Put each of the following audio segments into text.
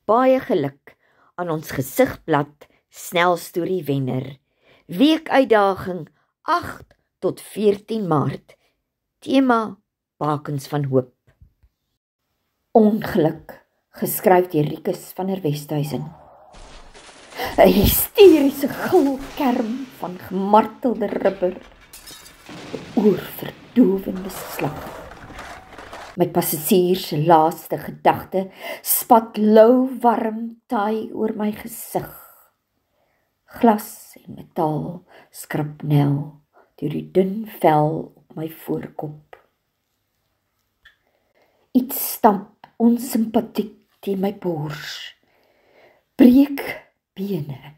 baie geluk aan ons gesigblad snelstorie wenner. Weekuitdaging 8 tot 14 Maart. Tema Bakens van Hoop. Ongeluk, geskryf deur Rikus van der Westhuizen. 'n Hysteriese gilkerm van gemartelde ribber, 'n oorverdowende slag. My passasier se laaste gedagte spat lou warm taai oor my gesig. Glas en metaal skrapnel deur die dun vel op my voorkop. Iets stamp onsympatiek teen my bors. Breek bene,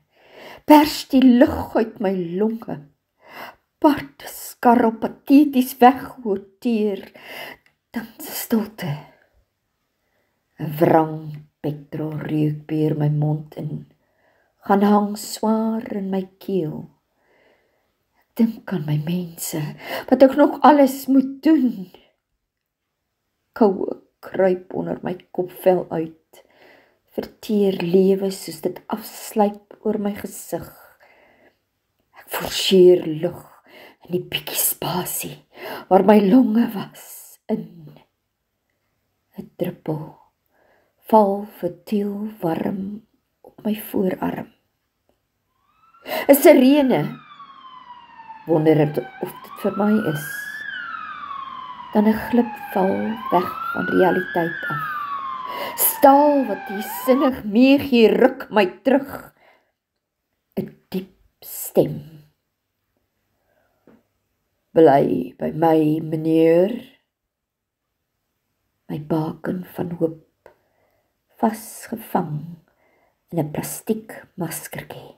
pers die lug uit my longe. Part skarrel pateties weggehoteer, dan stilte. 'n wrang petrol reuk beer my mond in, gaan hang swaar in my keel. Ek dink aan my mense, wat ek nog alles moet doen. Koue kruip onder my kopvel uit, verteer lewe soos dit afslyp oor my gesig. Ek forceer lug in die bietjie spasie, waar my longe was, in. 'n druppel val vertiel warm op my voorarm. 'n sirene, wonder ek of dit vir my is. Dan 'n glipval weg van realiteit af. Staal wat die sinnig meegee ruk my terug. 'n diep stem. Bly by my, meneer. My baken van hoop, vasgevang in 'n plastiek maskertjie.